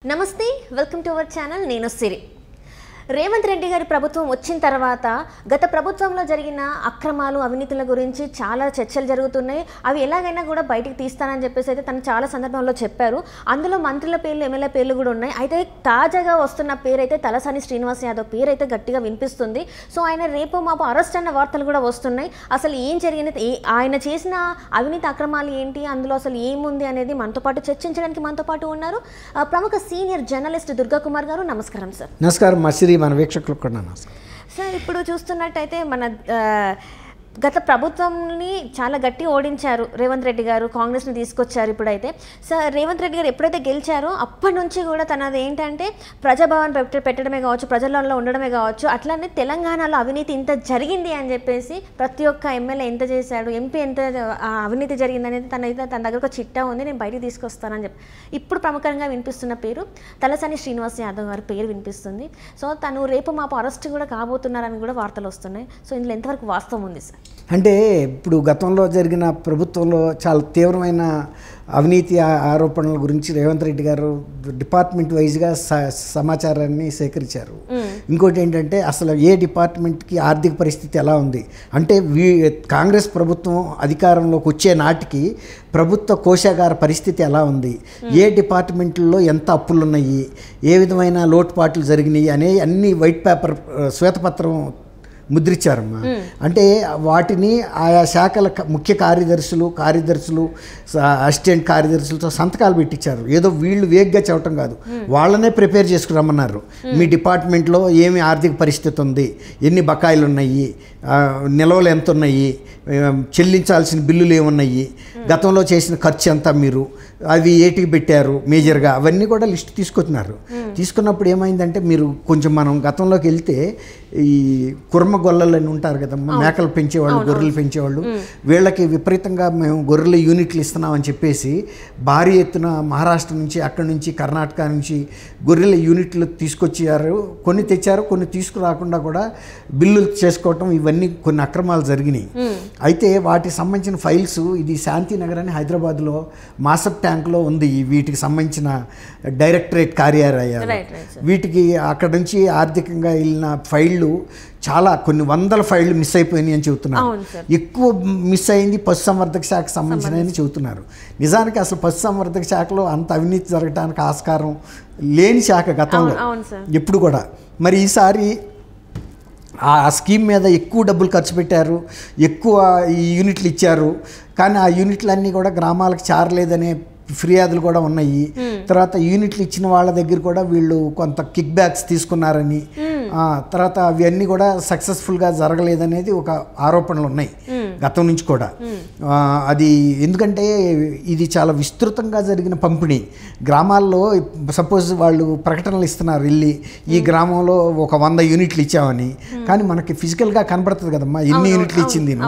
నమస్తే welcome to our channel నేను సిరి రేవంత్ రెడ్డి గారి ప్రభుత్వం వచ్చిన తర్వాత గత ప్రభుత్వంలో జరిగిన అక్రమాలు అవినీతుల గురించి చాలా చర్చలు జరుగుతున్నాయి. అవి ఎలాగైనా కూడా బయటికి తీస్తానని చెప్పేసి అయితే తను చాలా సందర్భంలో చెప్పారు. అందులో మంత్రుల పేర్లు ఎమ్మెల్యే పేర్లు కూడా ఉన్నాయి. అయితే తాజాగా వస్తున్న పేరు అయితే తలసాని శ్రీనివాస్ యాదవ్ పేరు అయితే గట్టిగా వినిపిస్తుంది. సో ఆయన రేపు మాపు అరెస్ట్ అన్న వార్తలు కూడా వస్తున్నాయి. అసలు ఏం జరిగింది, ఆయన చేసిన అవినీతి అక్రమాలు ఏంటి, అందులో అసలు ఏముంది అనేది మనతో పాటు చర్చించడానికి మనతో పాటు ఉన్నారు ప్రముఖ సీనియర్ జర్నలిస్ట్ దుర్గా కుమార్ గారు. నమస్కారం సార్. నమస్కారం మసిరి, మన వీక్షకులకు కూడా నమస్కారం సార్. ఇప్పుడు చూస్తున్నట్టయితే మన గత ప్రభుత్వంని చాలా గట్టి ఓడించారు రేవంత్ రెడ్డి గారు, కాంగ్రెస్ని తీసుకొచ్చారు. ఇప్పుడైతే సార్ రేవంత్ రెడ్డి గారు ఎప్పుడైతే గెలిచారో అప్పటి నుంచి కూడా తనది ఏంటంటే ప్రజాభవన్ పెట్టడమే కావచ్చు, ప్రజలలో ఉండడమే కావచ్చు, అట్లానే తెలంగాణలో అవినీతి ఇంత జరిగింది అని చెప్పేసి ప్రతి ఒక్క ఎమ్మెల్యే ఎంత చేశాడు, ఎంపీ ఎంత అవినీతి జరిగింది అనేది తన దగ్గర ఒక చిట్టా ఉంది, నేను బయటికి తీసుకొస్తానని చెప్పి ఇప్పుడు ప్రముఖంగా వినిపిస్తున్న పేరు తలసాని శ్రీనివాస్ యాదవ్ గారి పేరు వినిపిస్తుంది. సో తను రేపు మాపు అరెస్ట్ కూడా కాబోతున్నారని కూడా వార్తలు వస్తున్నాయి. సో ఇందులో ఎంతవరకు వాస్తవం ఉంది సార్? అంటే ఇప్పుడు గతంలో జరిగిన ప్రభుత్వంలో చాలా తీవ్రమైన అవినీతి ఆరోపణల గురించి రేవంత్ రెడ్డి గారు డిపార్ట్మెంట్ వైజ్గా సమాచారాన్ని సేకరించారు. ఇంకోటి ఏంటంటే అసలు ఏ డిపార్ట్మెంట్కి ఆర్థిక పరిస్థితి ఎలా ఉంది అంటే కాంగ్రెస్ ప్రభుత్వం అధికారంలోకి వచ్చే నాటికి ప్రభుత్వ కోశాగార పరిస్థితి ఎలా ఉంది, ఏ డిపార్ట్మెంట్లో ఎంత అప్పులు ఉన్నాయి, ఏ విధమైన లోటుపాట్లు జరిగినాయి అనే అన్ని వైట్ పేపర్ శ్వేతపత్రం ముద్రించారమ్మా. అంటే వాటిని ఆయా శాఖల ముఖ్య కార్యదర్శులు అసిస్టెంట్ కార్యదర్శులతో సంతకాలు పెట్టించారు. ఏదో వీళ్ళు వేగ్గా చెప్పటం కాదు, వాళ్ళనే ప్రిపేర్ చేసుకురమ్మన్నారు. మీ డిపార్ట్మెంట్లో ఏమి ఆర్థిక పరిస్థితి ఉంది, ఎన్ని బకాయిలు ఉన్నాయి, నిల్వలు ఎంత ఉన్నాయి, చెల్లించాల్సిన బిల్లులు ఏమున్నాయి, గతంలో చేసిన ఖర్చు ఎంత, మీరు అవి ఏటికి పెట్టారు మేజర్గా, అవన్నీ కూడా లిస్ట్ తీసుకొచ్చినారు. తీసుకున్నప్పుడు ఏమైందంటే మీరు కొంచెం మనం గతంలోకి వెళ్తే ఈ కుర్మ గొల్లలని ఉంటారు కదమ్మా, మేకలు పెంచేవాళ్ళు, గొర్రెలు పెంచేవాళ్ళు, వీళ్ళకి విపరీతంగా మేము గొర్రెల యూనిట్లు ఇస్తున్నామని చెప్పేసి భారీ ఎత్తున మహారాష్ట్ర నుంచి, అక్కడి నుంచి, కర్ణాటక నుంచి గొర్రెల యూనిట్లు తీసుకొచ్చారు. కొన్ని తెచ్చారు, కొన్ని తీసుకురాకుండా కూడా బిల్లులు చేసుకోవటం, ఇవన్నీ కొన్ని అక్రమాలు జరిగినాయి. అయితే వాటికి సంబంధించిన ఫైల్స్ ఇది శాంతినగర్ అని హైదరాబాద్లో మాసప్ ట్యాంక్లో ఉంది. వీటికి సంబంధించిన డైరెక్టరేట్ కార్యాలయాలు, వీటికి అక్కడ నుంచి ఆర్థికంగా వెళ్ళిన ఫైళ్ళు చాలా కొన్ని వందల ఫైళ్ళు మిస్ అయిపోయినాయి అని చెబుతున్నారు. ఎక్కువ మిస్ అయింది పశుసంవర్ధక శాఖకు సంబంధించినవి చెబుతున్నారు. నిజానికి అసలు పశుసంవర్ధక శాఖలో అంత అవినీతి జరగడానికి ఆస్కారం లేని శాఖ గతంలో ఎప్పుడు కూడా. మరి ఈసారి ఆ స్కీమ్ మీద ఎక్కువ డబ్బులు ఖర్చు పెట్టారు, ఎక్కువ ఈ యూనిట్లు ఇచ్చారు, కానీ ఆ యూనిట్లన్నీ కూడా గ్రామాలకు చేరలేదనే ఫిర్యాదులు కూడా ఉన్నాయి. తర్వాత యూనిట్లు ఇచ్చిన వాళ్ళ దగ్గర కూడా వీళ్ళు కొంత కిక్ బ్యాక్స్ తీసుకున్నారని, తర్వాత అవన్నీ కూడా సక్సెస్ఫుల్గా జరగలేదనేది ఒక ఆరోపణలు ఉన్నాయి గతం నుంచి కూడా. అది ఎందుకంటే ఇది చాలా విస్తృతంగా జరిగిన పంపిణీ. గ్రామాల్లో సపోజ్ వాళ్ళు ప్రకటనలు ఇస్తున్నారు, వెళ్ళి ఈ గ్రామంలో ఒక 100 యూనిట్లు ఇచ్చామని, కానీ మనకి ఫిజికల్గా కనబడుతుంది కదమ్మా ఎన్ని యూనిట్లు ఇచ్చింది.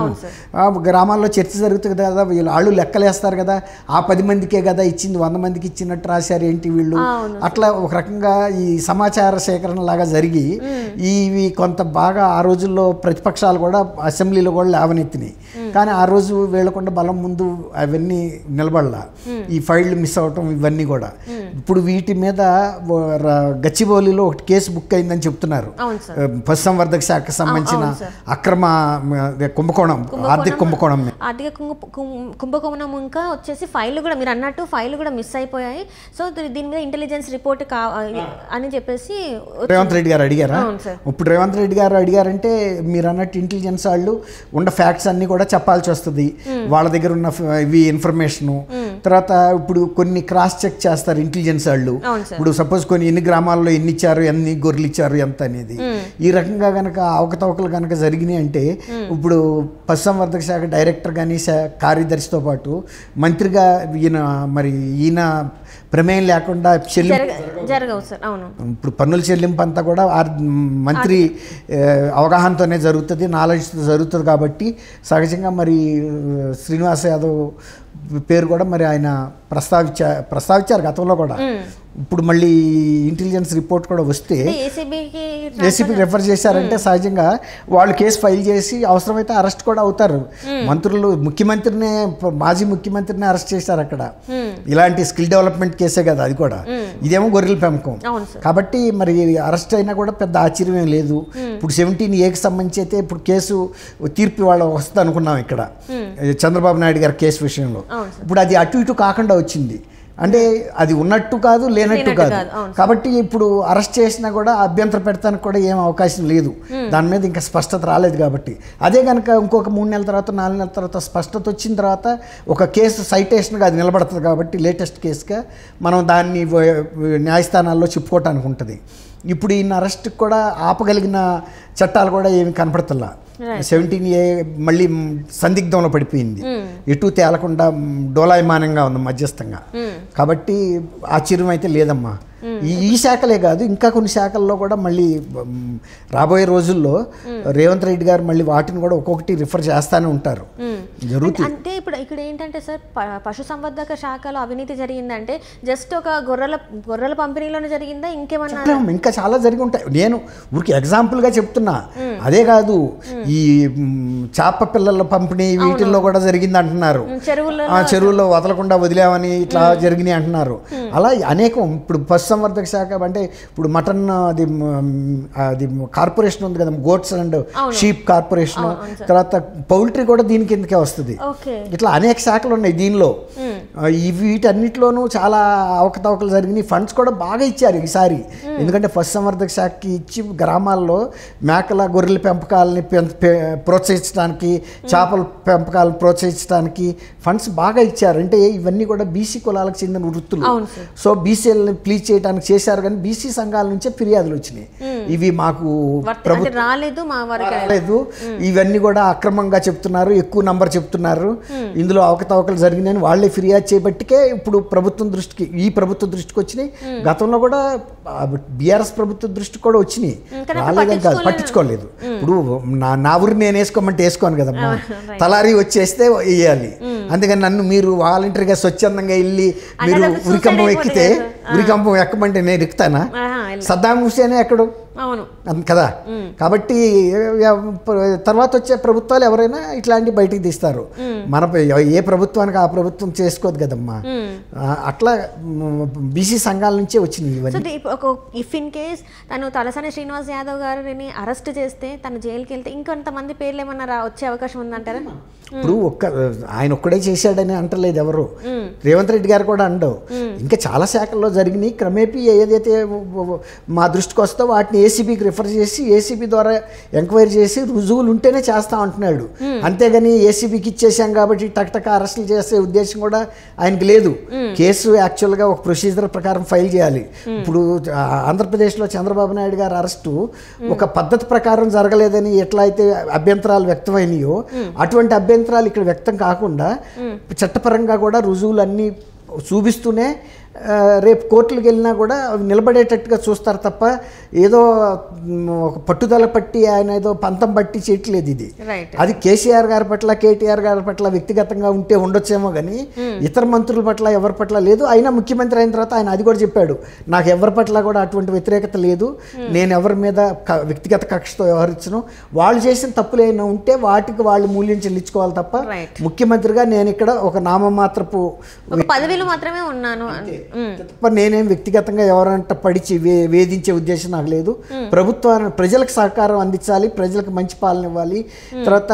గ్రామాల్లో చర్చ జరుగుతుంది కదా, వీళ్ళు వాళ్ళు లెక్కలేస్తారు కదా, ఆ 10 మందికే కదా ఇచ్చింది, 100 మందికి ఇచ్చినట్టు రాశారు ఏంటి వీళ్ళు, అట్లా ఒక రకంగా ఈ సమాచార సేకరణ లాగా జరిగి ఇవి కొంత బాగా ఆ రోజుల్లో ప్రతిపక్షాలు కూడా అసెంబ్లీలో కూడా లేవనెత్తినాయి. కానీ ఆ రోజు వీళ్ళకుండా బలం ముందు అవన్నీ నిలబడలా, ఈ ఫైళ్ళు మిస్ అవటం ఇవన్నీ కూడా. ఇప్పుడు వీటి మీద గచ్చిబౌలిలో ఒకటి కేసు బుక్ అయిందని చెప్తున్నారు. పశుసంవర్ధక శాఖకు సంబంధించిన అక్రమ కుంభకోణం, ఆర్థిక కుంభకోణం ఇంకా వచ్చేసి ఫైళ్ళు కూడా మీరు అన్నట్టు ఫైళ్ళు కూడా మిస్ అయిపోయాయి. సో దీని మీద ఇంటెలిజెన్స్ రిపోర్ట్ అని చెప్పేసి రేవంత్ రెడ్డి గారు అడిగారా? ఇప్పుడు రేవంత్ రెడ్డి గారు అడిగారంటే మీరు అన్నట్టు ఇంటెలిజెన్స్ వాళ్ళు ఉన్న ఫ్యాక్ట్స్ అన్ని కూడా చెప్పాల్సి వస్తుంది. వాళ్ళ దగ్గర ఉన్న ఇవి ఇన్ఫర్మేషను, తర్వాత ఇప్పుడు కొన్ని క్రాస్ చెక్ చేస్తారు ఇంటెలిజెన్స్ వాళ్ళు. ఇప్పుడు సపోజ్ కొన్ని ఎన్ని గ్రామాల్లో ఎన్ని ఇచ్చారు, ఎన్ని గొర్రెలు ఇచ్చారు, ఎంత అనేది. ఈ రకంగా కనుక అవకతవకలు కనుక జరిగినాయి అంటే ఇప్పుడు పశుసంవర్ధక శాఖ డైరెక్టర్ కానీ కార్యదర్శితో పాటు మంత్రిగా ఈయన ప్రమేయం లేకుండా జరగవు సార్. అవును, ఇప్పుడు పన్నుల చెల్లింపు అంతా కూడా మంత్రి అవగాహనతోనే జరుగుతుంది, నాలెడ్జ్తో జరుగుతుంది. కాబట్టి సహజంగా మరి శ్రీనివాస్ యాదవ్ పేరు కూడా మరి ఆయన ప్రస్తావించారు గతంలో కూడా. ఇప్పుడు మళ్ళీ ఇంటెలిజెన్స్ రిపోర్ట్ కూడా వస్తే ఏసీబీకి రెఫర్ చేశారంటే సహజంగా వాళ్ళు కేసు ఫైల్ చేసి అవసరమైతే అరెస్ట్ కూడా అవుతారు. మంత్రులు మాజీ ముఖ్యమంత్రిని అరెస్ట్ చేశారు అక్కడ. ఇలాంటి స్కిల్ డెవలప్మెంట్ కేసే కదా అది కూడా. ఇదేమో గొర్రెల పెంపకం కాబట్టి మరి అరెస్ట్ అయినా కూడా పెద్ద ఆశ్చర్యం లేదు. ఇప్పుడు 17A సంబంధించి అయితే ఇప్పుడు కేసు తీర్పు వాళ్ళు వస్తుంది అనుకున్నాం ఇక్కడ చంద్రబాబు నాయుడు గారి కేసు విషయంలో. ఇప్పుడు అది అటు ఇటు కాకుండా వచ్చింది. అంటే అది ఉన్నట్టు కాదు, లేనట్టు కాదు. కాబట్టి ఇప్పుడు అరెస్ట్ చేసినా కూడా అభ్యంతరం పెడతానికి కూడా ఏం అవకాశం లేదు. దాని మీద ఇంకా స్పష్టత రాలేదు కాబట్టి. అదే కనుక ఇంకొక 3 నెలల తర్వాత 4 నెలల తర్వాత స్పష్టత వచ్చిన తర్వాత ఒక కేసు సైటేషన్గా అది నిలబడుతుంది కాబట్టి లేటెస్ట్ కేసుగా మనం దాన్ని న్యాయస్థానాల్లో చెప్పుకోవటానికి ఉంటుంది. ఇప్పుడు ఈయన అరెస్ట్కి కూడా ఆపగలిగిన చట్టాలు కూడా ఏమి కనపడతల్లా. 17A మళ్ళీ సందిగ్ధంలో పడిపోయింది. ఎటు తేలకుండా డోలాయమానంగా ఉంది మధ్యస్థంగా. కాబట్టి ఆశ్చర్యం అయితే లేదమ్మా. ఈ శాఖలే కాదు ఇంకా కొన్ని శాఖల్లో కూడా మళ్ళీ రాబోయే రోజుల్లో రేవంత్ రెడ్డి గారు మళ్ళీ వాటిని కూడా ఒక్కొక్కటి రిఫర్ చేస్తూనే ఉంటారు. జరుగుతుంది. అంటే ఇప్పుడు ఇక్కడ ఏంటంటే సార్, పశుసంవర్ధక శాఖలో అవినీతి జరిగిందంటే జస్ట్ ఒక గొర్రెల పంపిణీలోనే జరిగిందా, ఇంకేమన్నా? ఇంకా చాలా జరిగి ఉంటాయి. నేను ఊరికి ఎగ్జాంపుల్గా చెప్తున్నా. అదే కాదు, ఈ చేప పిల్లల పంపిణీ వీటిల్లో కూడా జరిగింది అంటున్నారు. చెరువుల్లో వదలకుండా వదిలేమని ఇట్లా జరిగినాయి అంటున్నారు. అలా అనేకం. ఇప్పుడు పశుసంవర్ధక శాఖ అంటే ఇప్పుడు మటన్ అది కార్పొరేషన్ ఉంది కదా, గోట్స్ అండ్ షీప్ కార్పొరేషన్, తర్వాత పౌల్ట్రీ కూడా దీని కిందకే వస్తుంది. ఇట్లా అనేక శాఖలు ఉన్నాయి దీనిలో. వీటన్నిటిలోనూ చాలా అవకతవకలు జరిగినాయి. ఫండ్స్ కూడా బాగా ఇచ్చారు ఈసారి. ఎందుకంటే పశుసంవర్ధక శాఖకి ఇచ్చి గ్రామాల్లో మేకల గొర్రెల పెంపకాలని ప్రోత్సహించడానికి, చేపల పెంపకాలను ప్రోత్సహించడానికి ఫండ్స్ బాగా ఇచ్చారు. అంటే ఇవన్నీ కూడా బీసీ కులాలకు చెందిన వృత్తులు. సో బీసీలని ప్లీజ్ చేయడానికి చేశారు. కానీ బీసీ సంఘాల నుంచే ఫిర్యాదులు వచ్చినాయి. ఇవి మాకు ప్రభుత్వం రాలేదు, ఇవన్నీ కూడా అక్రమంగా చెప్తున్నారు, ఎక్కువ నంబర్ చెప్తున్నారు, ఇందులో అవకతవకలు జరిగినాయని వాళ్ళే ఫిర్యాదు చేయబట్టికే ఇప్పుడు ఈ ప్రభుత్వ దృష్టికి వచ్చినాయి. గతంలో కూడా బీఆర్ఎస్ ప్రభుత్వ దృష్టికి కూడా వచ్చినాయి. రాలేదని కాదు, పట్టించుకోలేదు. ఇప్పుడు నా ఊరు నేను వేసుకోమంటే వేసుకోను కదమ్మా. తలారీ వచ్చేస్తే వేయాలి. అందుకని నన్ను మీరు వాలంటరీగా స్వచ్ఛందంగా వెళ్ళి మీరు ఉరికంపం ఎక్కమంటే నేను ఎక్కుతానా? సద్దాం హుసేనే ఎక్కడు కదా. కాబట్టి తర్వాత వచ్చే ప్రభుత్వాలు ఎవరైనా ఇట్లాంటి బయటికి తీస్తారు. మన ఏ ప్రభుత్వానికి ఆ ప్రభుత్వం చేసుకోదు కదమ్మా. అట్లా బీసీ సంఘాల నుంచే వచ్చినాయి ఇవన్నీ. ఇఫ్ ఇన్ కేస్ తను తలసాని శ్రీనివాస్ యాదవ్ గారిని అరెస్ట్ చేస్తే, తను జైలుకి వెళ్తే ఇంకొంతమంది పేర్లు ఏమన్నా వచ్చే అవకాశం ఉందంటారా? ఇప్పుడు ఆయన ఒక్కడే చేశాడని అంటలేదు ఎవరు. రేవంత్ రెడ్డి గారు కూడా అండవు. ఇంకా చాలా శాఖల్లో జరిగినాయి. క్రమేపీ ఏదైతే మా దృష్టికి వస్తో వాటిని ఏసీబీకి రిఫర్ చేసి ఏసీబీ ద్వారా ఎంక్వైరీ చేసి రుజువులు ఉంటేనే చేస్తా అంటున్నాడు. అంతేగాని ఏసీబీకి ఇచ్చేసాం కాబట్టి టక్ అరెస్టులు చేసే ఉద్దేశం కూడా ఆయనకి లేదు. కేసు యాక్చువల్గా ఒక ప్రొసీజర్ ప్రకారం ఫైల్ చేయాలి. ఇప్పుడు ఆంధ్రప్రదేశ్లో చంద్రబాబు నాయుడు గారి అరెస్టు ఒక పద్ధతి ప్రకారం జరగలేదని ఎట్లా అయితే అభ్యంతరాలు వ్యక్తమైనాయో అటువంటి అభ్యంతరాలు ఇక్కడ వ్యక్తం కాకుండా చట్టపరంగా కూడా రుజువులన్నీ చూపిస్తూనే రేపు కోర్టులకు వెళ్ళినా కూడా అవి నిలబడేటట్టుగా చూస్తారు తప్ప ఏదో ఒక పట్టుదల పట్టి ఆయన ఏదో పంతం పట్టి చేయట్లేదు. ఇది అది కేసీఆర్ గారి పట్ల కేటీఆర్ గారి పట్ల వ్యక్తిగతంగా ఉంటే ఉండొచ్చేమో కానీ ఇతర మంత్రుల పట్ల ఎవరి పట్ల లేదు. అయినా ముఖ్యమంత్రి అయిన తర్వాత ఆయన అది కూడా చెప్పాడు, నాకు ఎవరి పట్ల కూడా అటువంటి వ్యతిరేకత లేదు, నేను ఎవరి మీద వ్యక్తిగత కక్షతో వ్యవహరించను, వాళ్ళు చేసిన తప్పులు ఏమైనా ఉంటే వాటికి వాళ్ళు మూల్యం చెల్లించుకోవాలి తప్ప ముఖ్యమంత్రిగా నేను ఇక్కడ ఒక నామమాత్రపు పదవిలో మాత్రమే ఉన్నాను, నేనేం వ్యక్తిగతంగా ఎవరంట పడిచి వేధించే ఉద్దేశం నాకు లేదు. ప్రభుత్వాన్ని ప్రజలకు సహకారం అందించాలి, ప్రజలకు మంచి పాలన ఇవ్వాలి, తర్వాత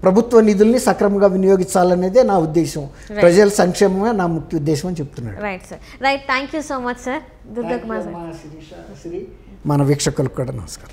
ప్రభుత్వ నిధుల్ని సక్రమంగా వినియోగించాలనేదే నా ఉద్దేశం. ప్రజల సంక్షేమమే నా ముఖ్య ఉద్దేశం అని చెప్తున్నాడు. Right sir, right. Thank you so much sir. Durga Kumar sir. మన వీక్షకులకు కూడా నమస్కారం.